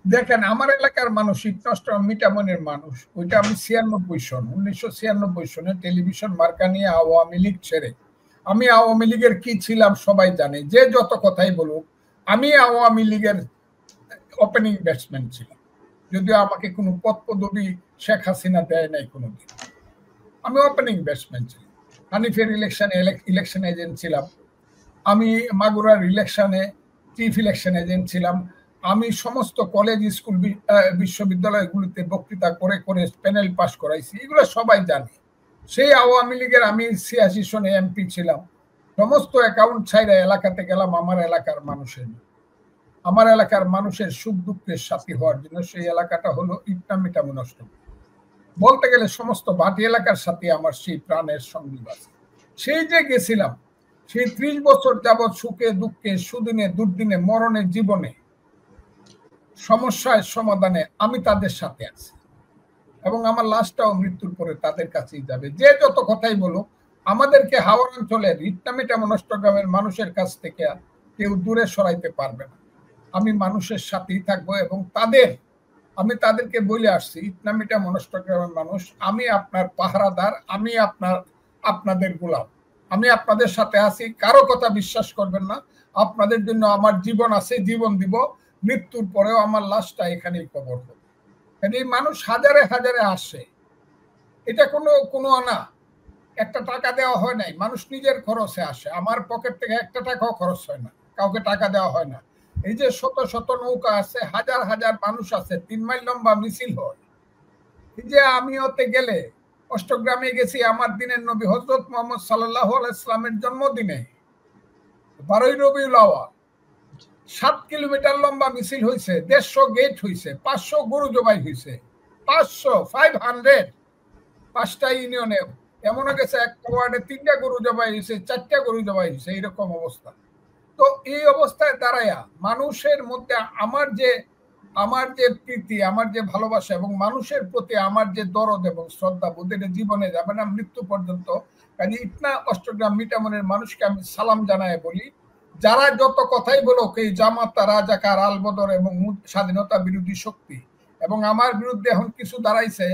দেখেন আমার এলাকার মানুষ ইটনস্ট্রম মিটামনের মানুষ, ওইটা আমি 1996 সনে টেলিভিশন মার্কা নিয়ে আওয়ামী লীগ ছেড়ে, আমি আওয়ামী লীগের কি ছিলাম সবাই জানে, যে যত কথাই বলুক আমি আওয়ামী লীগের ওপেনিং ব্যাটসম্যান ছিলাম, যদিও আমাকে কোনো পদ পদবি শেখ হাসিনা দেয় নাই কোনোদিন। আমি ওপেনিং ব্যাটসম্যান ছিলাম, হানিফের ইলেকশন এজেন্ট ছিলাম, আমি মাগুরার ইলেকশনে চিফ ইলেকশন এজেন্ট ছিলাম, আমি সমস্ত কলেজ স্কুল বিশ্ববিদ্যালয়গুলিতে বক্তৃতা করে করে প্যানেল পাস করাইছি, এগুলো সবাই জানে। সেই আওয়ামী লীগের আমি 86 সনে এমপি ছিলাম, সমস্ত অ্যাকাউন্ট ছাইরা এলাকাতে গেলাম আমার এলাকার মানুষের সুখ দুঃখের সাথী হওয়ার জন্য। সেই এলাকাটা হলো ইটনা মিটামন অষ্টম, বলতে গেলে সমস্ত ভাটি এলাকার সাথে আমার সেই প্রাণের সঙ্গী আছে। সেই যে গেছিলাম, সেই 30 বছর যাবৎ সুখে দুঃখে সুদিনে দুর্দিনে মরণের জীবনে সমস্যার সমাধানে আমি তাদের সাথে আছি, এবং আমার লাশটাও মৃত্যুর পরে তাদের কাছেই যাবে। যে যত কথাই বলুক, আমাদেরকে হাওড় অঞ্চলের ইটনামিটামন অষ্টগ্রামের মানুষের কাছ থেকে কেউ দূরে সরাইতে পারবে না। আমি মানুষের সাথেই থাকবো, এবং আমি তাদেরকে বলে আসছি, ইটনামিটামন অষ্টগ্রামের মানুষ, আমি আপনার পাহারাদার, আমি আপনাদের গোলাম, আমি আপনাদের সাথে আছি, কারো কথা বিশ্বাস করবেন না, আপনাদের জন্য আমার জীবন আছে, জীবন দিব, মৃত্যুর পরেও আমার লাশটা এখানেই কবর হবে। এই মানুষ হাজারে হাজারে আসে, এটা কোনো না, একটা টাকা দেওয়া হয় নাই, মানুষ নিজের খরচে আসে, আমার পকেট থেকে একটা টাকাও খরচ হয় না, কাউকে টাকা দেওয়া হয় না। এই যে শত শত নৌকা আছে, হাজার হাজার মানুষ আছে, 3 মাইল লম্বা মিছিল হয়। এই যে আমি ওতে গেলে অষ্টগ্রামে গেছি আমার দিনের নবী হযরত মুহাম্মদ সাল্লাল্লাহু আলাইহি সাল্লামের জন্মদিনে 12ই রবিউল আউয়াল, 7 কিলোমিটার লম্বা মিছিল হয়েছে, 150 গেট হয়েছে, 500 গরু জবাই হয়েছে, 500 500 ইউনিয়নে, এমনও গেছে একটা ওয়ার্ডে 3টা গরু জবাই হয়েছে, 4টা গরু জবাই হয়েছে, এইরকম অবস্থা। তো এই অবস্থায় দাঁড়ায়া মানুষের মধ্যে আমার যে প্রীতি, আমার যে ভালোবাসা, এবং মানুষের প্রতি আমার যে দরদ এবং শ্রদ্ধা বোধের জীবনে যাবে না মৃত্যু পর্যন্ত। কাজে ইটনা অষ্টগ্রাম মিটামনের মানুষকে আমি সালাম জানায় বলি, যারা যত কথাই বলো এই জামাত, রাজাকার, আলবদর এবং স্বাধীনতা বিরোধী শক্তি, এবং আমার বিরুদ্ধে এখন কিছু দাঁড়াইছে,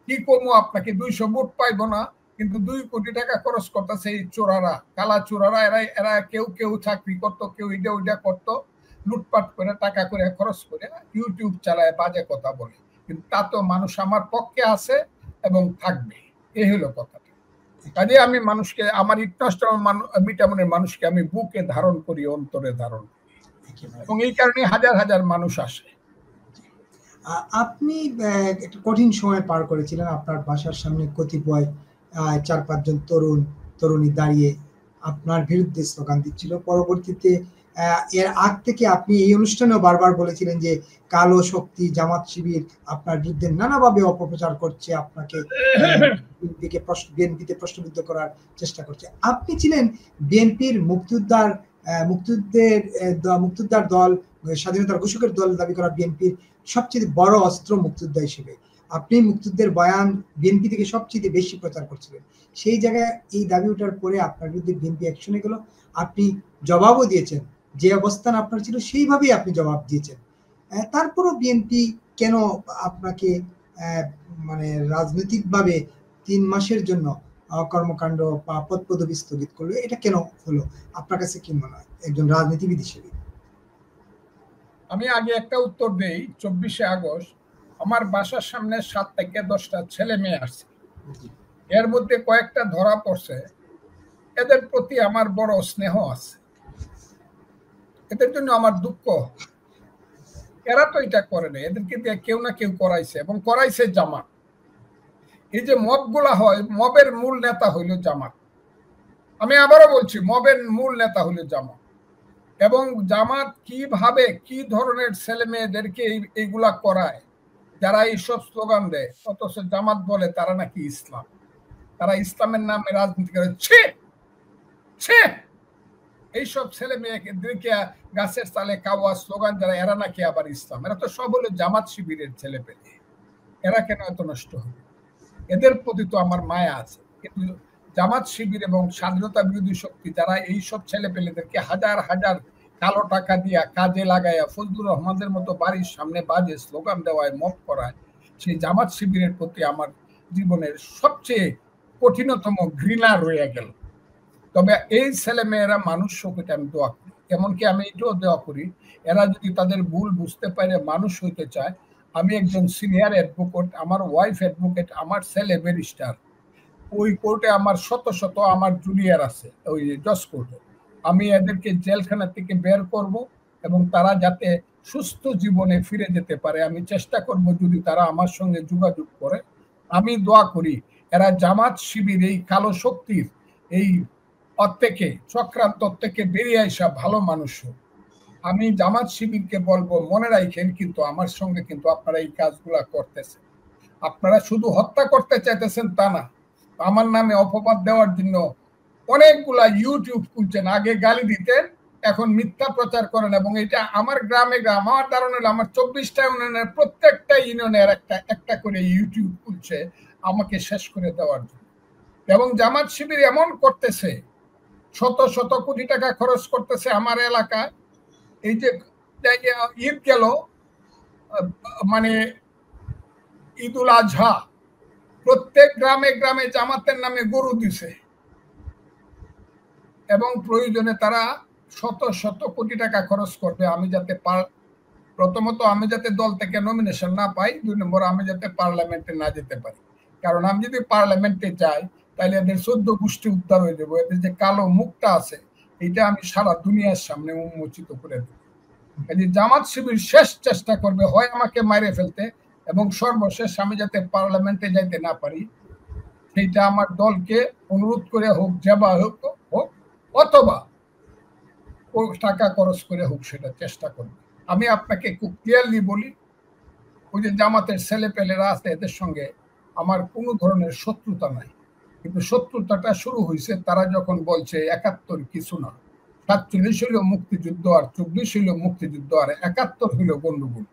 কি করবো, আপনাকে 200 ভোট পাইবো না, কিন্তু 2 কোটি টাকা খরচ করতেছে এই চোরারা, কালা চোরারা, এরা কেউ চাকরি করতো, কেউ ওইটা করতো, লুটপাট করে টাকা করে খরচ করে ইউটিউব চালায়, বাজে কথা বলে, কিন্তু তা তো মানুষ আমার পক্ষে আছে এবং থাকবে, এই হলো কথাটা। কাজে আমি মানুষকে, আমার মিটামনের মানুষকে আমি বুকে ধারণ করি, অন্তরে ধারণ করি, এবং এই কারণে হাজার হাজার মানুষ আসে। আপনি একটা কঠিন সময় পার করেছিলেন, আপনার বাসার সামনে কতিপয় 4-5 জন তরুণী দাঁড়িয়ে আপনার বিরুদ্ধে স্লোগান দিচ্ছিল। পরবর্তীতে এর আগ থেকে আপনি এই অনুষ্ঠানেও বারবার বলেছিলেন যে কালো শক্তি, জামাত শিবির আপনার বিরুদ্ধে নানাভাবে অপপ্রচার করছে, আপনাকে বিএনপিতে প্রশ্নবিদ্ধ করার চেষ্টা করছে। আপনি ছিলেন বিএনপির মুক্তিযোদ্ধার দল, স্বাধীনতার ঘোষকের দল দাবি করা বিএনপির সবচেয়ে বড় অস্ত্র মুক্তিযোদ্ধা হিসেবে আপনি মুক্তিযুদ্ধের বয়ান বিএনপি থেকে সবচেয়ে বেশি প্রচার করছিলেন। সেই জায়গায় এই দাবি ওঠার পরে আপনার বিরুদ্ধে বিএনপি অ্যাকশনে গেল, আপনি জবাবও দিয়েছেন, যে অবস্থান আপনার ছিল সেইভাবেই আপনি জবাব দিয়েছেন। তারপরও বিএনপি কেন আপনাকে মানে রাজনৈতিকভাবে 3 মাসের জন্য কর্মকাণ্ড বা পদপদবি স্থগিত করলো, এটা কেন হলো আপনার কাছে কি মনে হয় একজন রাজনীতিবিদ হিসেবে? আমি আগে একটা উত্তর দেই। 24শে আগস্ট আমার বাসার সামনে 7 থেকে 10টা ছেলে মেয়ে আসছে, এর মধ্যে কয়েকটা ধরা পড়ছে, এদের প্রতি আমার বড় স্নেহ আছে, এদের জন্য আমার দুঃখ। এরা তো এটা করে না, এদেরকে দিয়ে কেউ না কেউ করাইছে, এবং করাইছে জামাত। এই যে মব গুলা হয়, মবের মূল নেতা হইল জামাত। আমি আবারও বলছি, মবের মূল নেতা হইল জামাত, এবং জামাত কিভাবে কি ধরনের ছেলে মেয়েদেরকে এইগুলা করায়, যারা এইসব স্লোগান দেয়, অথচ জামাত বলে তারা নাকি ইসলাম, তারা ইসলামের নামে রাজনীতি করে। এইসব ছেলে মেয়েদেরকে গাছের তালে কাওয়া স্লোগান যারা, এরা নাকি আবার ইসলাম। এরা তো সব হলো জামাত শিবিরের ছেলে পেলে, এরা কেন এত নষ্ট হবে? এদের প্রতি তো আমার মায়া আছে, কিন্তু জামাত শিবির এবং স্বাধীনতা বিরোধী শক্তি যারা এইসব ছেলে পেলেদেরকে হাজার হাজার কালো টাকা দিয়া কাজে লাগাইয়া ফজলুর রহমানের মতো বাড়ির সামনে বাজে স্লোগান দেওয়ায় মপ করায় সেই জামাত শিবিরের প্রতি আমার জীবনের সবচেয়ে কঠিনতম ঘৃণা রয়ে গেল। তবে এই ছেলে মেয়েরা মানুষ হইতে আমি দোয়া করি, এমনকি আমি এটাও দোয়া করি এরা যদি তাদের ভুল বুঝতে পারে মানুষ হইতে চায়। আমি একজন সিনিয়র অ্যাডভোকেট, আমার ওয়াইফ অ্যাডভোকেট, আমার ছেলে ব্যারিস্টার, ওই কোর্টে আমার শত শত আমার জুনিয়র আছে ওই জজ কোর্টে। আমি এদেরকে জেলখানা থেকে বের করব এবং তারা যাতে সুস্থ জীবনে ফিরে যেতে পারে আমি চেষ্টা করব। যদি তারা আমার সঙ্গে যোগাযোগ করে, আমি দোয়া করি এরা জামাত শিবির এই কালো শক্তির এই থেকে চক্রান্ত থেকে বেরিয়ে আসা ভালো মানুষ হোক। আমি জামাত শিবিরকে বলবো মনে রাখেন কিন্তু আমার সঙ্গে কিন্তু আপনারা এই কাজগুলা করতেছেন। আপনারা শুধু হত্যা করতে চাইতেছেন তা না, আমার নামে অপবাদ দেওয়ার জন্য অনেকগুলা ইউটিউব খুলছেন। আগে গালি দিতেন, এখন মিথ্যা প্রচার করেন। এবং এটা আমার গ্রামে আমার ধারণা আমার 24টা ইউনিয়নের প্রত্যেকটা ইউনিয়নের একটা করে ইউটিউব খুলছে আমাকে শেষ করে দেওয়ার জন্য। এবং জামাত শিবির এমন করতেছে, শত শত কোটি টাকা খরচ করতেছে আমার এলাকায়। এই যে ঈদ গেল, মানে ঈদুল আজহা, প্রত্যেক গ্রামে গ্রামে জামাতের নামে গরু দিছে এবং প্রয়োজনে তারা শত শত কোটি টাকা খরচ করবে। আমি যাতে প্রথমত আমি যাতে দল থেকে নমিনেশন না পাই, 2 নম্বর আমি যাতে পার্লামেন্টে না যেতে পারি। কারণ আমি যদি পার্লামেন্টে যাই তাহলে এদের 14 গোষ্ঠী উদ্ধার হয়ে যাবো। এদের যে কালো মুখটা আছে এটা আমি সারা দুনিয়ার সামনে উন্মোচিত করে দেব। জামাত শিবির শেষ চেষ্টা করবে হয় আমাকে মাইরে ফেলতে এবং সর্বশেষ আমি যাতে পার্লামেন্টে যাইতে না পারি সেইটা আমার দলকে অনুরোধ করে হোক, যেবা হোক অথবা টাকা খরচ করে হোক সেটা চেষ্টা করবে। আমি আপনাকে খুব ক্লিয়ারলি বলি, ওই যে জামাতের ছেলে পেলেরা আছে এদের সঙ্গে আমার কোনো ধরনের শত্রুতা নাই, কিন্তু শত্রুতাটা শুরু হয়েছে তারা যখন বলছে 71 কিছু না, 47 হইল মুক্তিযুদ্ধ আর 24 হইল মুক্তিযুদ্ধ আর 71 হইল গন্ডগোল।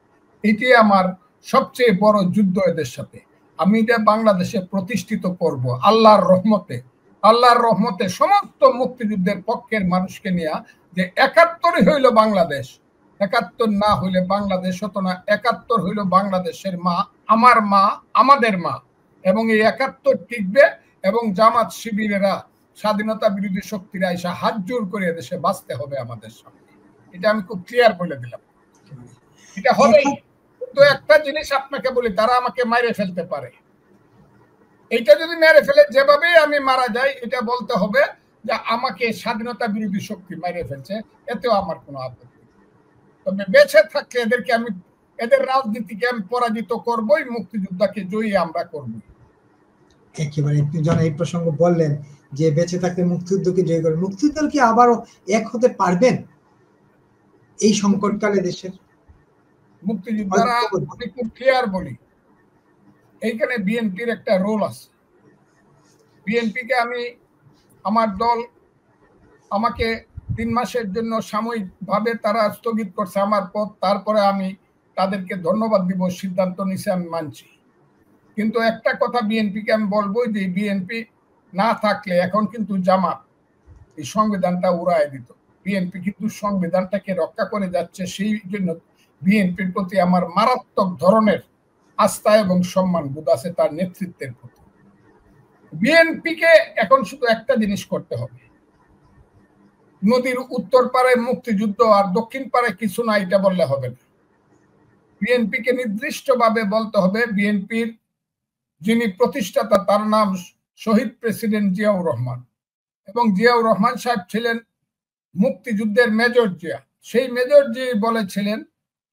এটি আমার সবচেয়ে বড় যুদ্ধ এদের সাথে। আমি এটা বাংলাদেশে প্রতিষ্ঠিত করব আল্লাহর রহমতে। আল্লাহর রহমতে সমস্ত মুক্তিযুদ্ধের পক্ষের মানুষকে নিয়ে যে 71 হইল বাংলাদেশ, 71 না হইলে বাংলাদেশ হতো না। 71 হইল বাংলাদেশের মা, আমার মা, আমাদের মা। এবং এই 71 টিকবে এবং জামাত শিবিরেরা স্বাধীনতা বিরোধী শক্তিরা এসে হাত জোর করে দেশে বাঁচতে হবে আমাদের সামনে। এটা আমি খুব ক্লিয়ার বলে দিলাম। এটা হবেই। তো একটা জিনিস আপনাকে বলি, তারা আমাকে মাইরে ফেলতে পারে। এটা যদি মেরে ফেলে যেভাবে আমি মারা যাই এটা বলতে হবে যে আমাকে স্বাধীনতা বিরোধী শক্তি মাইরে ফেলছে, এতেও আমার কোনো আপত্তি। তবে বেঁচে থাকলে এদেরকে আমি, এদের রাজনীতিকে আমি পরাজিত করবই, মুক্তিযোদ্ধাকে জয়ী আমরা করবো। একেবারে জন এই প্রসঙ্গ বললেন যে বেঁচে থাকলে মুক্তিযুদ্ধকে জয় করবেন। মুক্তিযুদ্ধ কি আবারও এক হতে পারবেন এই সংকটকালে দেশের? মুক্তিযোদ্ধারা আমি খুব ক্লিয়ার বলি, এইখানে বিএনপির একটা রোল আছে। বিএনপিকে আমি, আমার দল আমাকে 3 মাসের জন্য সাময়িক ভাবে তারা স্থগিত করছে আমার পদ, তারপরে আমি তাদেরকে ধন্যবাদ দিব, সিদ্ধান্ত নিছে, আমি মানছি। কিন্তু একটা কথা বিএনপিকে আমি বলবো যে বিএনপি না থাকলে এখন কিন্তু জামাত এই সংবিধানটা উড়ায় দিত। বিএনপি কিন্তু সংবিধানটাকে রক্ষা করে যাচ্ছে, সেই জন্য বিএনপির প্রতি আমার মারাত্মক ধরনের আস্থা এবং সম্মান বোধ আছে তার নেতৃত্বের প্রতি। বিএনপিকে এখন শুধু একটা জিনিস করতে হবে, নদীর উত্তর পারে মুক্তিযুদ্ধ আর দক্ষিণ পারে কিছু না এটা বললে হবে না। বিএনপিকে নির্দিষ্টভাবে বলতে হবে, বিএনপির যিনি প্রতিষ্ঠাতা তার নাম শহীদ প্রেসিডেন্ট জিয়াউর রহমান, এবং জিয়াউর রহমান সাহেব ছিলেন মুক্তিযুদ্ধের মেজর জিয়া। সেই মেজর জিয়া বলেছিলেন,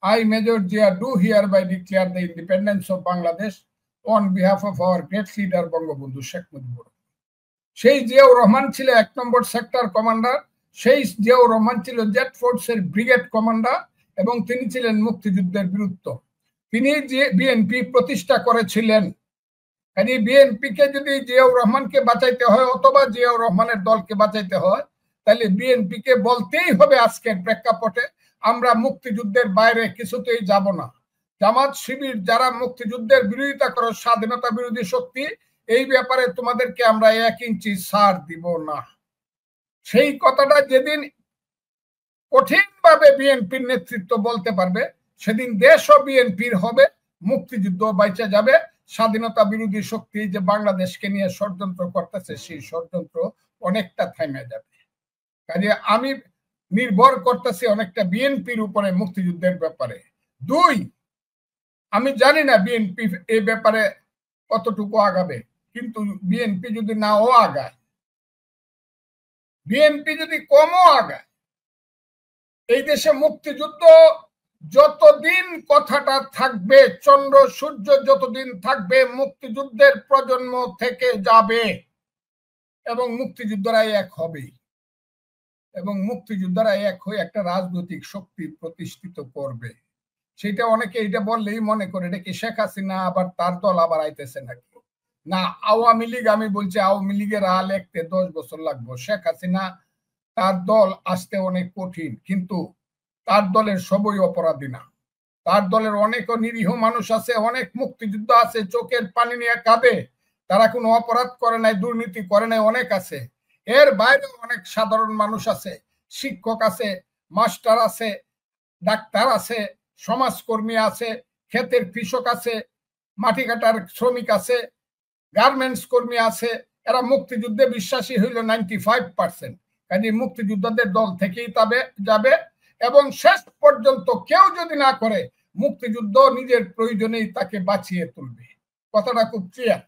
I Major Jia do hereby declare the independence of Bangladesh on behalf of our great leader Bangabandhu Sheikh Mujibur Rahman. সেই জিয়াউর রহমান ছিল 1 নম্বর সেক্টর কমান্ডার, সেই জিয়াউর রহমান ছিল জেট ফোর্সের ব্রিগেড কমান্ডার এবং তিনি ছিলেন মুক্তিযুদ্ধের বীরত্ব। তিনি যে বিএনপি প্রতিষ্ঠা করেছিলেন। এই বিএনপিকে যদি জিয়াউর রহমানকে বাঁচাইতে হয় অথবা জিয়াউর রহমানের দলকে বাঁচাইতে হয় তাহলে বিএনপিকে বলতেই হবে আজকের প্রেক্ষাপটে আমরা মুক্তিযুদ্ধের বাইরে কিছুতেই যাব না। জামাত শিবির যারা মুক্তিযুদ্ধের বিরোধিতা করে, স্বাধীনতা বিরোধী শক্তি, এই ব্যাপারে তোমাদেরকে আমরা 1 ইঞ্চি ছাড় দিব না। সেই কথাটা যেদিন কঠিনভাবে বিএনপির নেতৃত্ব বলতে পারবে, সেদিন দেশও বিএনপির হবে, মুক্তিযুদ্ধ বাইচা যাবে, স্বাধীনতা বিরোধী শক্তি যে বাংলাদেশকে নিয়ে ষড়যন্ত্র করতেছে সেই ষড়যন্ত্র অনেকটা থেমে যাবে। কাজে আমি নির্ভর করতেছি অনেকটা বিএনপির উপরে মুক্তিযুদ্ধের ব্যাপারে। দুই, আমি জানি না বিএনপি এই ব্যাপারে কতটুকু আগাবে, কিন্তু বিএনপি যদি নাও আগায়, বিএনপি যদি কমও আগায়, এই দেশে মুক্তিযুদ্ধ যতদিন কথাটা থাকবে, চন্দ্র সূর্য যতদিন থাকবে, মুক্তিযুদ্ধের প্রজন্ম থেকে যাবে এবং মুক্তিযোদ্ধারা এক হবে, এবং মুক্তিযোদ্ধারা এক হয়ে একটা রাজনৈতিক শক্তি প্রতিষ্ঠিত করবে। সেটা অনেকে এটা বললেই মনে করে এটা কি শেখ হাসিনা আবার তার দল আবার আইতেছে নাকি। না, আওয়ামী লীগ, আমি বলছি আওয়ামী লীগের আল একতে 10 বছর লাগবে। শেখ হাসিনা তার দল আসতে অনেক কঠিন, কিন্তু তার দলের সবই অপরাধী না। তার দলের অনেক নিরীহ মানুষ আছে, অনেক মুক্তিযোদ্ধা আছে, চোখের পানি নিয়ে কাঁদে, তারা কোনো অপরাধ করে নাই, দুর্নীতি করে নাই, অনেক আছে। এর বাইরে অনেক সাধারণ মানুষ আছে, শিক্ষক আছে, মাস্টার আছে, ডাক্তার আছে, সমাজকর্মী আছে, ক্ষেতের কৃষক আছে, মাটি কাটার শ্রমিক আছে, গার্মেন্টস কর্মী আছে। এরা মুক্তিযুদ্ধে বিশ্বাসী হইল 95%। কাজে মুক্তিযোদ্ধাদের দল থেকেই যাবে, এবং শেষ পর্যন্ত কেউ যদি না করে, মুক্তিযুদ্ধ নিজের প্রয়োজনেই তাকে বাঁচিয়ে তুলবে। কথাটা খুব ক্লিয়ার।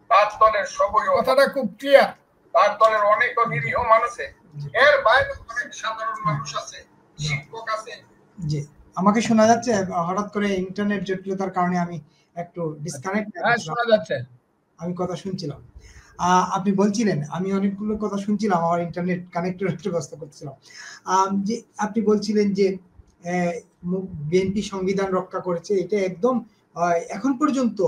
তার দলের সবই, কথাটা খুব ক্লিয়ার। তার দলের অনেক নিরীহ মানুষ আছে, এর বাইরে অনেক সাধারণ মানুষ আছে, শিক্ষক আছে। জি, আমাকে শোনা যাচ্ছে? হঠাৎ করে ইন্টারনেট জটিলতার কারণে আমি একটু ডিসকানেক্ট। হ্যাঁ, শোনা যাচ্ছে। আমি কথা শুনছিলাম, আপনি বলছিলেন, আমি অনেকগুলো কথা শুনছিলাম, আমার ইন্টারনেট কানেক্টের একটু ব্যবস্থা করছিলাম। যে আপনি বলছিলেন যে বিএনপি সংবিধান রক্ষা করেছে, এটা একদম এখন পর্যন্ত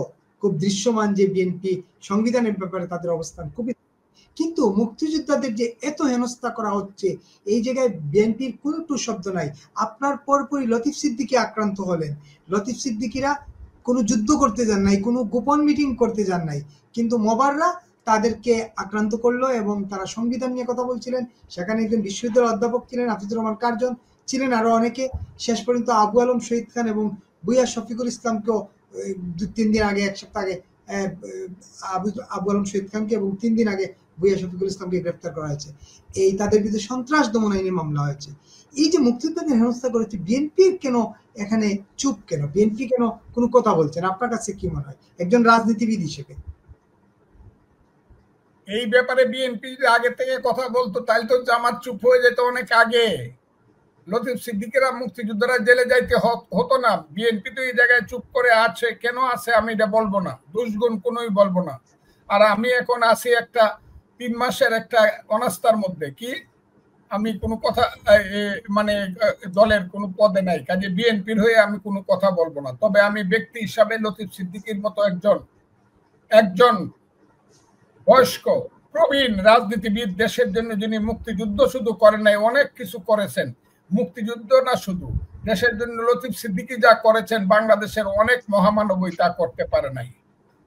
খুব দৃশ্যমান যে বিএনপি সংবিধানের ব্যাপারে তাদের অবস্থান খুবই। কিন্তু মুক্তিযোদ্ধাদের যে এত হেনস্থা করা হচ্ছে, এই জায়গায় বিএনপির কোনো টু শব্দ নাই। আপনার পরপরই লতিফ সিদ্দিকী আক্রান্ত হলেন। লতিফ সিদ্দিকীরা কোনো যুদ্ধ করতে যান নাই, কোনো গোপন মিটিং করতে যান নাই, কিন্তু মবাররা তাদেরকে আক্রান্ত করলো এবং তারা সংবিধান নিয়ে কথা বলছিলেন। সেখানে একজন বিশ্ববিদ্যালয়ের অধ্যাপক ছিলেন, হাফিজুর রহমান কার্জন ছিলেন, আরো অনেকে। শেষ পর্যন্ত আবু আলম শহীদ খান এবং ভূঁইয়া শফিকুল ইসলামকেও 2-3 দিন আগে, 1 সপ্তাহ আগে আবু আলম শহীদ খানকে এবং 3 দিন আগে ভূঁইয়া শফিকুল ইসলামকে গ্রেফতার করা হয়েছে। এই তাদের বিরুদ্ধে সন্ত্রাস দমন আইনে মামলা হয়েছে। এই যে মুক্তিযোদ্ধাদের হেনস্থা করেছে, বিএনপির কেন এখানে চুপ? কেন বিএনপি কেন কোনো কথা বলছেন? আপনার কাছে কি মনে হয় একজন রাজনীতিবিদ হিসেবে? এই ব্যাপারে বিএনপি আগে থেকে কথা বলতো, তাই তো জামাত চুপ হয়ে যেত অনেক আগে। লতিফ সিদ্দিকীরা, মুক্তিযোদ্ধারা জেলে যাইতে হতো না। বিএনপি তো এই জায়গায় চুপ করে আছে, কেন আছে আমি এটা বলবো না, দোষগুণ কোনোই বলবো না। আর আমি এখন আছি একটা 3 মাসের একটা অনাস্থার মধ্যে। কি, আমি কোনো কথা মানে দলের কোনো পদে নাই, কাজে বিএনপির হয়ে আমি কোনো কথা বলবো না। তবে আমি ব্যক্তি হিসাবে লতিফ সিদ্দিকীর মতো একজন বয়স্ক প্রবীণ রাজনীতিবিদ, দেশের জন্য যিনি মুক্তিযুদ্ধ শুধু করেন নাই, অনেক কিছু করেছেন। মুক্তিযুদ্ধ না শুধু, দেশের জন্য লতিফ সিদ্দিকী যা করেছেন, বাংলাদেশের অনেক মহামানবই তা করতে পারে নাই।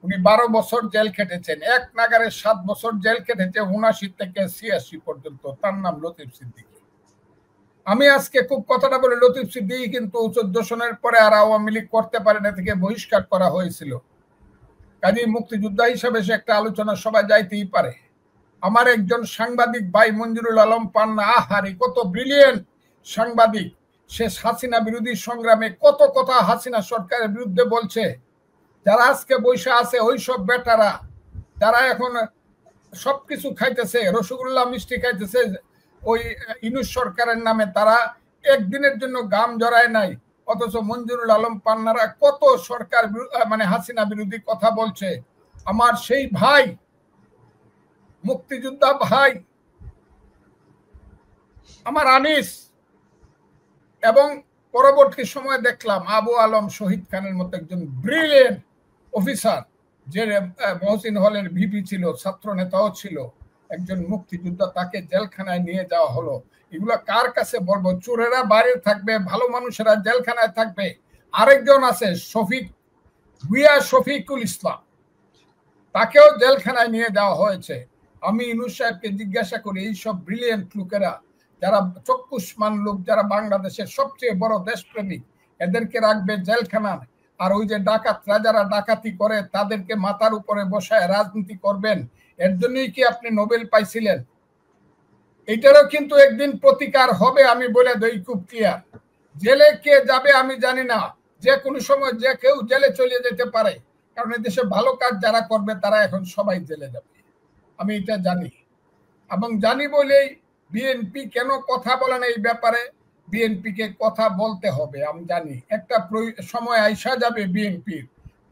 উনি 12 বছর জেল খেটেছেন, এক নাগারে 7 বছর জেল খেটেছে, 79 থেকে 86 পর্যন্ত। তার নাম লতিফ সিদ্দিকী। আমি আজকে খুব কথাটা বলি, লতিফ সিদ্দিকী কিন্তু 14 সনের পরে আর আওয়ামী লীগ করতে পারে না, থেকে বহিষ্কার করা হয়েছিল। কাজী মুক্তিযোদ্ধা হিসাবে সে একটা আলোচনা সবাই যাইতেই পারে। আমার একজন সাংবাদিক ভাই মঞ্জুরুল আলম পান্না, আহারি কত ব্রিলিয়েন্ট সাংবাদিক, সে হাসিনা বিরোধী সংগ্রামে কত কথা হাসিনা সরকারের বিরুদ্ধে বলছে। যারা আজকে বৈশা আছে ওই সব বেটারা, যারা এখন সবকিছু খাইতেছে, রসগোল্লা মিষ্টি খাইতেছে ওই ইউনূস সরকারের নামে, তারা একদিনের জন্য গাম জড়ায় নাই। অথচ মঞ্জুরুল আলম পান্নারা কত সরকার মানে হাসিনা বিরোধী কথা বলছে। আমার সেই ভাই, মুক্তিযোদ্ধা ভাই আমার আনিস, এবং পরবর্তী সময় দেখলাম আবু আলম শহীদ খানের মতো একজন ব্রিলিয়েন্ট অফিসার, যে মহসিন হলের ভিপি ছিল, ছাত্র নেতাও ছিল, একজন মুক্তিযোদ্ধা, তাকে জেলখানায় নিয়ে যাওয়া হলো। এগুলা কার কাছে বলবো? চোরেরা বাইরে থাকবে, ভালো মানুষেরা জেলখানায় থাকবে। আরেকজন আছে ভূঁইয়া শফিকুল ইসলাম, তাকেও জেলখানায় নিয়ে যাওয়া হয়েছে। আমি ইউনূস সাহেবকে জিজ্ঞাসা করি, এইসব ব্রিলিয়েন্ট লোকেরা যারা চক্ষুষ্মান লোক, যারা বাংলাদেশের সবচেয়ে বড় দেশপ্রেমিক, এদেরকে রাখবে জেলখানায়। আর ওই যে ডাকাতরা যারা ডাকাতি করে তাদেরকে মাথার উপরে বসায় রাজনীতি করবেন, এর জন্যই কি আপনি নোবেল পাইছিলেন? এটারও কিন্তু একদিন প্রতিকার হবে, আমি বলে দেই খুব ক্লিয়ার। জেলে কে যাবে আমি জানি না, যে কোনো সময় যে কেউ জেলে চলে যেতে পারে, কারণ এই দেশে ভালো কাজ যারা করবে তারা এখন সবাই জেলে যাবে, আমি এটা জানি। এবং জানি বলেই বিএনপি কেন কথা বলে না এই ব্যাপারে, বিএনপি কে কথা বলতে হবে। আমি জানি একটা সময় আইসা যাবে বিএনপির,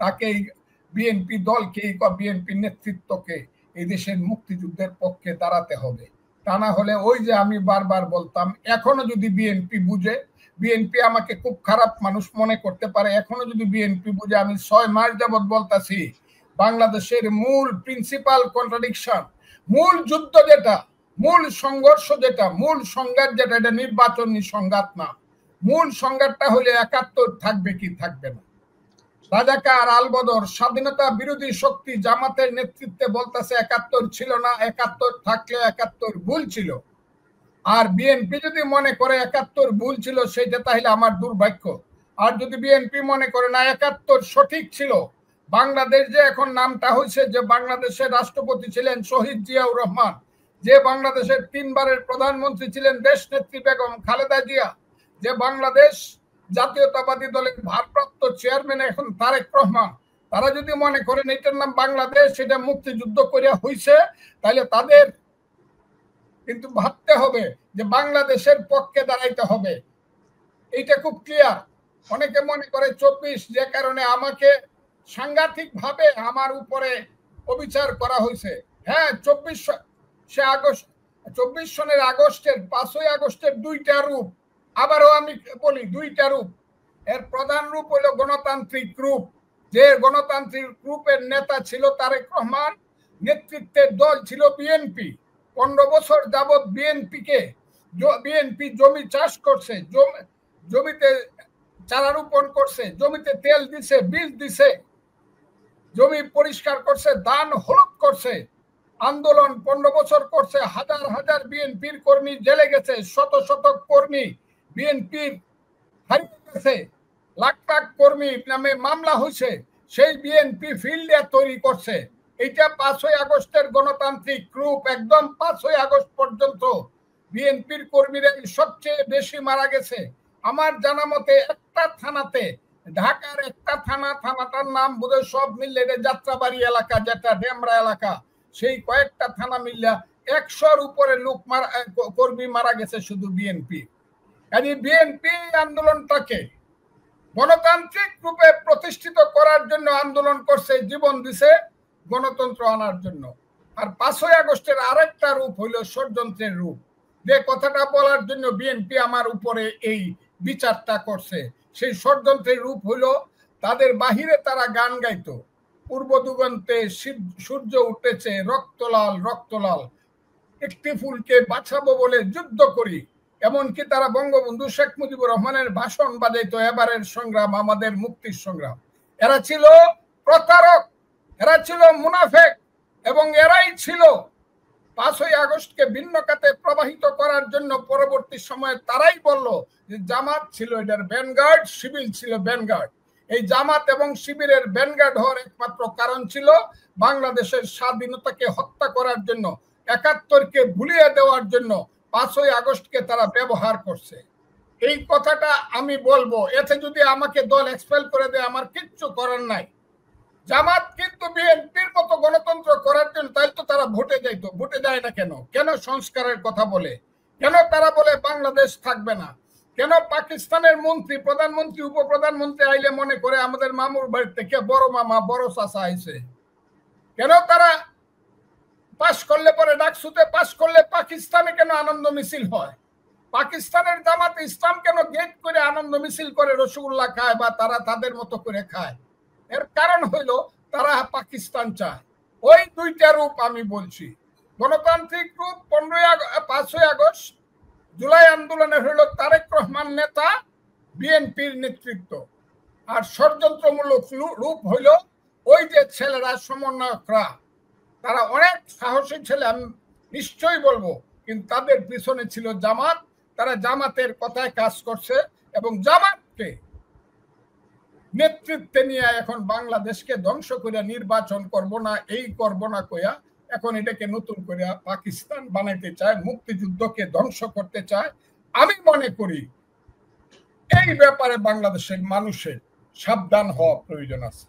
তাকে বিএনপি দলকে, বিএনপি নেতৃত্বকে এই দেশের মুক্তিযুদ্ধের পক্ষে দাঁড়াতে হবে। তা না হলে ওই যে আমি বারবার বলতাম, এখনো যদি বিএনপি বুঝে, বিএনপি আমাকে খুব খারাপ মানুষ মনে করতে পারে, এখনো যদি বিএনপি বুঝে, আমি 6 মাস যাবৎ বলতাছি বাংলাদেশের মূল প্রিন্সিপাল কন্ট্রাডিকশন, মূল যুদ্ধ যেটা, মূল সংঘর্ষ যেটা, মূল সংঘাত যেটা, এটা নির্বাচনী সংঘাত না। মূল সংঘাতটা হলে 71 থাকবে কি থাকবে না। রাজাকার, আলবদর, স্বাধীনতা বিরোধী শক্তি জামাতের নেতৃত্বে বলতেছে 71 ছিল না, 71 থাকলে 71 ভুল ছিল। আর বিএনপি যদি মনে করে 71 ভুল ছিল, সেটা তাহলে আমার দুর্ভাগ্য। আর যদি বিএনপি মনে করে না 71 সঠিক ছিল, বাংলাদেশ যে এখন নামটা হয়েছে, যে বাংলাদেশের রাষ্ট্রপতি ছিলেন শহীদ জিয়াউর রহমান, যে বাংলাদেশের 3 বারের প্রধানমন্ত্রী ছিলেন দেশ নেত্রী বেগম খালেদা জিয়া, যে বাংলাদেশ জাতীয়তাবাদী দলের ভারপ্রাপ্ত চেয়ারম্যান এখন তারেক রহমান, তারা যদি মনে করেন এটার নাম বাংলাদেশ, সেটা মুক্তিযুদ্ধ করে হয়েছে, তাহলে তাদের কিন্তু ভাবতে হবে যে বাংলাদেশের পক্ষে দাঁড়াইতে হবে। এইটা খুব ক্লিয়ার। অনেকে মনে করে 24, যে কারণে আমাকে সাংঘাতিক ভাবে আমার উপরে অবিচার করা হয়েছে। হ্যাঁ, 24 সনের আগস্টের 5ই আগস্টের 2টা রূপ, আবারও আমি বলি 2টা রূপ। এর প্রধান রূপ হলো গণতান্ত্রিক রূপ, যে গণতান্ত্রিক রূপের নেতা ছিল তারেক রহমান, নেতৃত্বের দল ছিল বিএনপি। 15 বছর যাবৎ বিএনপি জমি চাষ করছে, জমিতে চারা রোপণ করছে, জমিতে তেল দিছে, বীজ দিছে, জমি পরিষ্কার করছে, ধান হলুদ করছে, আন্দোলন 15 বছর করছে। হাজার হাজার বিএনপির কর্মী জেলে গেছে, শত শত কর্মী বিএনপির হারিয়ে গেছে, লাখ লাখ কর্মী নামে মামলা হয়েছে। সেই বিএনপি ফিল্ডে তৈরি করছে। এইটা 5ই আগস্টের গণতান্ত্রিক রূপ। একদম 5ই আগস্ট পর্যন্ত বিএনপির কর্মীরা সবচেয়ে বেশি মারা গেছে। আমার জানা মতে একটা থানাতে, ঢাকার একটা থানাটার নাম বোধহয় সব মিললে যাত্রাবাড়ি এলাকা, যেটা ডেমরা এলাকা, সেই কয়েকটা থানা মিললে 100-র উপরে লোক কর্মী মারা গেছে শুধু বিএনপি। বিএনপি আন্দোলনটাকে গণতান্ত্রিক রূপে প্রতিষ্ঠিত করার জন্য আন্দোলন করছে, জীবন দিছে গণতন্ত্র আনার জন্য। আর 5ই আগস্টের আরেকটা রূপ হইল ষড়যন্ত্রের রূপ, যে কথাটা বলার জন্য বিএনপি আমার উপরে এই বিচারটা করছে। সেই ষড়যন্ত্রের রূপ হইল, তাদের বাহিরে তারা গান গাইতো, পূর্ব দিগন্তে সূর্য উঠেছে রক্তলাল রক্তলাল, একটি ফুলকে বাঁচাবো বলে যুদ্ধ করি। এমনকি তারা বঙ্গবন্ধু শেখ মুজিবুর রহমানের ভাষণ বাজাইতো, এবারের সংগ্রাম আমাদের মুক্তির সংগ্রাম। এরা ছিল প্রতারক, এরা ছিল মুনাফেক, এবং এরাই ছিল 5ই আগস্টকে ভিন্ন খাতে প্রবাহিত করার জন্য পরবর্তী সময়ে তারাই বলল যে জামাত ছিল এটার ভ্যানগার্ড, শিবির ছিল ভ্যানগার্ড। এই জামাত এবং শিবিরের ভ্যানগার্ড হওয়ার একমাত্র কারণ ছিল বাংলাদেশের স্বাধীনতাকে হত্যা করার জন্য, 71কে ভুলিয়ে দেওয়ার জন্য 5ই আগস্টকে তারা ব্যবহার করছে। এই কথাটা আমি বলবো। এতে যদি আমাকে দল এক্সপেল করে দেয়, আমার কিচ্ছু করার নাই। জামাত কিন্তু বিএনপির মতো গণতন্ত্র করার জন্য, তাই তো তারা ভোটে যাইতো। ভোটে যায় না কেন? কেন সংস্কারের কথা বলে? কেন তারা বলে বাংলাদেশ থাকবে না? কেন পাকিস্তানের মন্ত্রী, প্রধানমন্ত্রী, উপপ্রধানমন্ত্রী আইলে মনে করে আমাদের মামুর বাড়ি থেকে বড় মামা, বড় চাচা আইছে? কেন তারা পাশ করলে পরে, ডাকসুতে পাশ করলে পাকিস্তানে কেন আনন্দ মিছিল হয়? পাকিস্তানের জামাত ইসলাম কেন গেট করে আনন্দ মিছিল করে, রসগোল্লা খায় বা তারা তাদের মতো করে খায়? এর কারণ হইল তারা পাকিস্তান চায়। ওই 2টা রূপ আমি বলছি। গণতান্ত্রিক রূপ 5ই আগস্ট, জুলাই আন্দোলনের হইল তারেক রহমান নেতা, বিএনপির নেতৃত্ব। আর ষড়যন্ত্রমূলক রূপ হইল ওই যে ছেলেরা, সমন্বয়করা, তারা অনেক সাহসী ছেলে, আমি নিশ্চয়ই বলবো, কিন্তু তাদের পিছনে ছিল জামাত। তারা জামাতের কথায় কাজ করছে এবং জামাতকে নেতৃত্বে নিয়ে এখন বাংলাদেশকে ধ্বংস করে নির্বাচন করব না, এই করব না কইয়া এখন এটাকে নতুন করে পাকিস্তান বানাইতে চায়, মুক্তিযুদ্ধকে ধ্বংস করতে চায়। আমি মনে করি এই ব্যাপারে বাংলাদেশের মানুষের সাবধান হওয়া প্রয়োজন আছে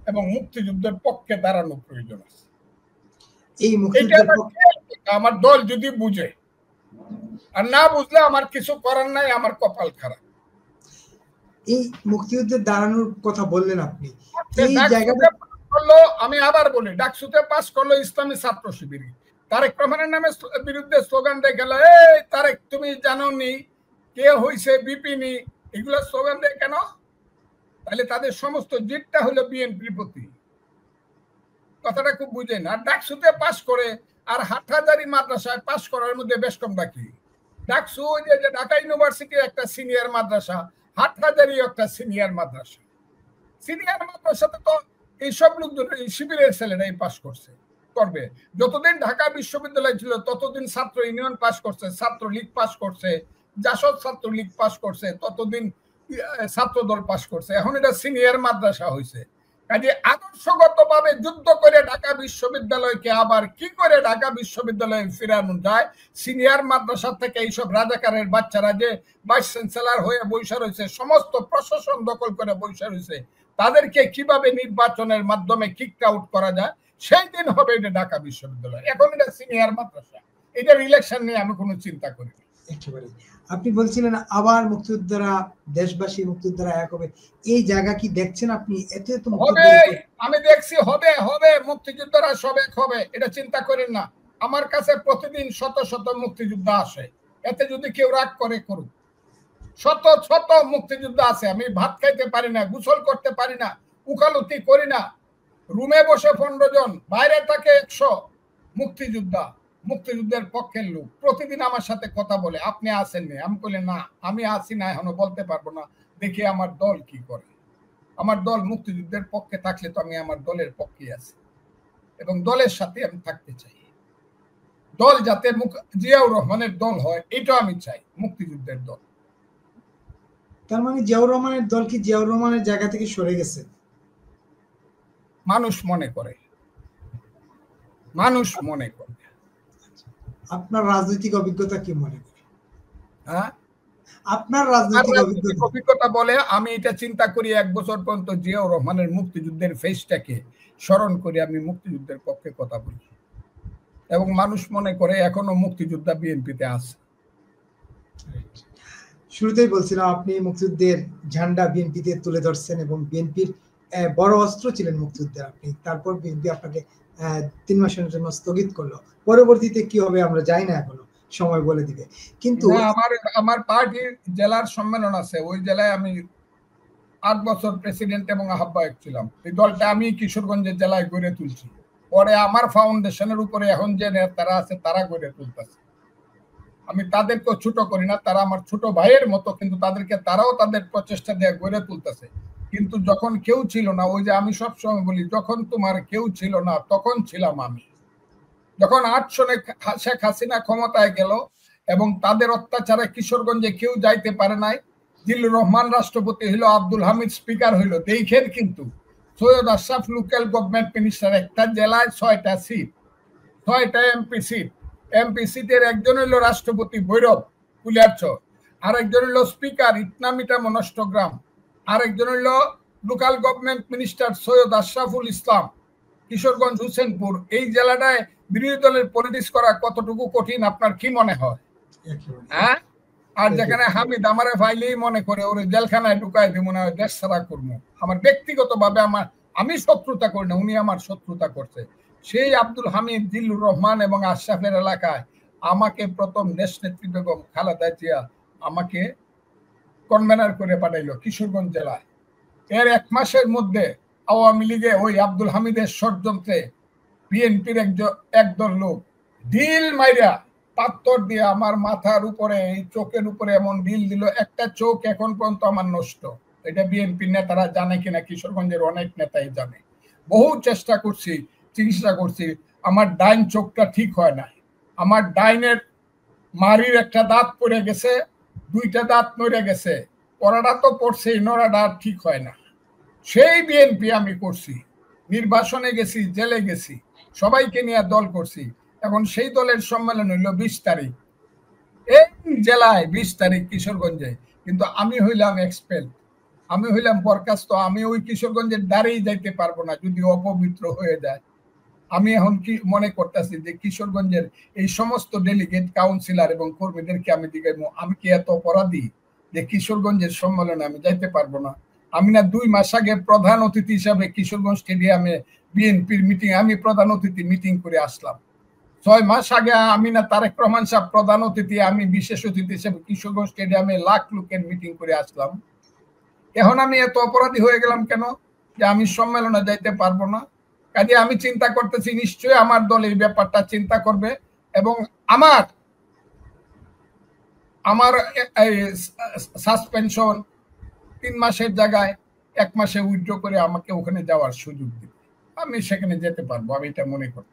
এবং মুক্তিযুদ্ধের পক্ষে দাঁড়ানো প্রয়োজন আছে। এই আমার দল যদি বুঝে, আর না বুঝলে আমার কিছু করার নাই, আমার কপাল খারাপ। এই মুক্তিযুদ্ধের দাঁড়ানোর কথা বললেন আপনি, এই জায়গাটা আমি আবার বলি, ডাকসুতে পাস করলো ইসলামী ছাত্র শিবির, তারেক রহমানের নামে বিরুদ্ধে স্লোগান দিয়ে গেল, এই তারেক তুমি জানো নি কে হইছে বিপিনি, এগুলো স্লোগান দেয় কেন? তাহলে তাদের সমস্ত জিতটা হলো বিএনপির প্রতি। কথাটা খুব বুঝে না। ডাকসুতে পাস করে আর হাটহাজারী মাদ্রাসায় পাস করার মধ্যে বেশ কম বাকি। ডাকসু যে ঢাকা ইউনিভার্সিটি একটা সিনিয়র মাদ্রাসা, হাটহাজারী একটা সিনিয়র মাদ্রাসা। সিনিয়র মাদ্রাসাতে তো এইসব লোকজন শিবিরের ছেলেরাই পাস করছে, করবে। যতদিন ঢাকা বিশ্ববিদ্যালয় ছিল ততদিন ছাত্র ইউনিয়ন পাস করছে, ছাত্রলীগ পাস করছে, জাসদ ছাত্রলীগ পাস করছে, ততদিন ছাত্র দল পাস করছে। এখন এটা সিনিয়র মাদ্রাসা হয়েছে। কাজে আদর্শগতভাবে যুদ্ধ করে ঢাকা বিশ্ববিদ্যালয়কে আবার কি করে ঢাকা বিশ্ববিদ্যালয়ে ফিরানো যায়, সিনিয়র মাদ্রাসা থেকে এইসব রাজাকারের বাচ্চারা যে ভাইস চ্যান্সেলর হয়ে বসে রয়েছে, সমস্ত প্রশাসন দখল করে বসে রয়েছে, তাদেরকে কিভাবে নির্বাচনের মাধ্যমে কিক আউট করা যায়, সেই দিন হবে এটা ঢাকা বিশ্ববিদ্যালয়। এখন এটা সিনিয়র মাদ্রাসা, এটার ইলেকশন নিয়ে আমি কোনো চিন্তা করি না। একেবারে আপনি বলছিলেন আবার মুক্তিযোদ্ধারা, দেশবাসী মুক্তিযোদ্ধারা এক হবে, এই জায়গা কি দেখছেন আপনি? এত হবে, আমি দেখছি হবে হবে, মুক্তিযোদ্ধারা সব এক হবে, এটা চিন্তা করেন না। আমার কাছে প্রতিদিন শত শত মুক্তিযোদ্ধা আসে, এতে যদি কেউ রাগ করে করুক। শত শত মুক্তিযোদ্ধা আছে। আমি ভাত খাইতে পারি না, গোসল করতে পারি না, উকালতি করি না, রুমে বসে 15 জন, বাইরে থাকে 100 মুক্তিযোদ্ধা, মুক্তিযুদ্ধের পক্ষের লোক প্রতিদিন আমার সাথে কথা বলে, আপনি আসেননি? আমি বলি না, আমি আসি না, এখনো বলতে পারবো না, দেখি আমার দল কি করে। আমার দল মুক্তিযুদ্ধের পক্ষে থাকলে তো আমি আমার দলের পক্ষে আছি এবং দলের সাথে আমি থাকতে চাই। দল যাতে জিয়াউর রহমানের দল হয়, এটা আমি চাই, মুক্তিযুদ্ধের দল। তার মানে জিয়াউর রহমানের দল কি জিয়াউর রহমানের জায়গা থেকে সরে গেছে? মানুষ মনে করে, মানুষ মনে করে। আপনার রাজনৈতিক অভিজ্ঞতা কি মনে করে? হ্যাঁ, আপনার রাজনৈতিক অভিজ্ঞতা বলে আমি এটা চিন্তা করি, 1 বছর পর্যন্ত জিয়াউর রহমানের মুক্তিযুদ্ধের ফেসটাকে স্মরণ করে আমি মুক্তিযুদ্ধের পক্ষে কথা বলি এবং মানুষ মনে করে এখনো মুক্তিযোদ্ধা বিএনপিতে আছে। শুরুতেই বলছিলাম আপনি মুক্তিযুদ্ধের ঝান্ডা বিএনপিতে তুলে ধরছেন এবং বিএনপির বড় অস্ত্র ছিলেন মুক্তিযুদ্ধের আপনি। তারপর বিএনপি আপনাকে 3 মাসের জন্য স্থগিত করলো। পরবর্তীতে কি হবে আমরা জানি না, এখনো সময় বলে দিবে। কিন্তু আমার পার্টির জেলার সম্মেলন আছে, ওই জেলায় আমি 8 বছর প্রেসিডেন্ট এবং আহ্বায়ক ছিলাম। এই দলটা আমি কিশোরগঞ্জের জেলায় গড়ে তুলছি। পরে আমার ফাউন্ডেশনের উপরে এখন যে নেতারা আছে তারা গড়ে তুলতেছে। আমি তাদেরকেও ছোট করি না, তারা আমার ছোট ভাইয়ের মতো, কিন্তু তাদেরকে তারাও তাদের প্রচেষ্টা দিয়ে গড়ে তুলতেছে। কিন্তু যখন কেউ ছিল না, ওই যে আমি সবসময় বলি, যখন তোমার কেউ ছিল না তখন ছিলাম আমি। যখন 8 সনে শেখ হাসিনা ক্ষমতায় গেল এবং তাদের অত্যাচারে কিশোরগঞ্জে কেউ যাইতে পারে নাই, জিল্লুর রহমান রাষ্ট্রপতি হইল, আব্দুল হামিদ স্পিকার হইল, দেখেন কিন্তু Syed Ashraf local government minister, একটা জেলায় 6টা সিট, 6টা এমপি সিট। এমপি সিটের একজন হইল রাষ্ট্রপতি ভৈরব কুলিয়ারচর, আরেকজন হইল স্পিকার ইটনামিটা মনষ্টগ্রাম, আরেকজন হইল local government minister Syed Ashraful Islam Kishoreganj Hossainpur. এই জেলাটায় বিরোধী দলের পলিটিক্স করা কতটুকু কঠিন আপনার কি মনে হয়? হ্যাঁ, আর যেখানে হামিদ আমারে ফাইলেই মনে করে ওরে জেলখানায় ঢুকাই দিব, মনে হয় দেশ ছাড়া করবো। আমার ব্যক্তিগতভাবে আমি শত্রুতা করি না, উনি আমার শত্রুতা করছে। সেই আব্দুল হামিদ, জিল্লুর রহমান এবং আশরাফের এলাকায় আমাকে প্রথম দেশ নেত্রী বেগম খালেদা জিয়া আমাকে কনভেনার করে পাঠাইলো কিশোরগঞ্জ জেলায়। এর 1 মাসের মধ্যে আওয়ামী লীগে ওই আব্দুল হামিদের ষড়যন্ত্রে বিএনপির একদল লোক ঢিল মাইরা পাথর দিয়ে আমার মাথার উপরে, এই চোখের উপরে এমন ঢিল দিল, একটা চোখ এখন পর্যন্ত আমার নষ্ট। এটা বিএনপির নেতারা জানে কিনা, কিশোরগঞ্জের অনেক নেতাই জানে। বহু চেষ্টা করছি, চিকিৎসা করছি, আমার ডাইন চোখটা ঠিক হয় নাই। আমার ডাইনের মারির একটা দাঁত পড়ে গেছে, 2টা দাঁত নড়ে গেছে, পড়াটা তো পড়ছে, নড়াটা ঠিক হয় না। সেই বিএনপি আমি করছি, নির্বাসনে গেছি, জেলে গেছি, সবাইকে নিয়ে দল করছি। এখন সেই দলের সম্মেলন হইল 20 তারিখ এই জেলায়, 20 তারিখ কিশোরগঞ্জে, কিন্তু আমি হইলাম এক্সপেল, আমি হইলাম বরখাস্ত। আমি ওই কিশোরগঞ্জের দ্বারেই যাইতে পারবো না যদি অপবিত্র হয়ে যায়। আমি এখন কি মনে করতেছি যে কিশোরগঞ্জের এই সমস্ত ডেলিগেট, কাউন্সিলর এবং কর্মীদেরকে আমি জিজ্ঞাসা, আমি কি এত অপরাধী যে কিশোরগঞ্জের সম্মেলনে আমি যাইতে পারবো না? আমি না 2 মাস আগে প্রধান অতিথি হিসাবে কিশোরগঞ্জ স্টেডিয়ামে বিএনপির মিটিং, আমি প্রধান অতিথি মিটিং করে আসলাম। 6 মাস আগে আমি না তারেক রহমান সাহেব প্রধান অতিথি, আমি বিশেষ অতিথি হিসেবে কিশোরগঞ্জ স্টেডিয়ামে লাখ লোকের মিটিং করে আসলাম। এখন আমি এত অপরাধী হয়ে গেলাম কেন যে আমি সম্মেলনে যাইতে পারবো না? কাজে আমি চিন্তা করতেছি নিশ্চয়ই আমার দল এই ব্যাপারটা চিন্তা করবে এবং আমার সাসপেনশন 3 মাসের জায়গায় 1 মাসে উইথড্র করে আমাকে ওখানে যাওয়ার সুযোগ দিবে। আমি সেখানে যেতে পারবো, আমি এটা মনে করি।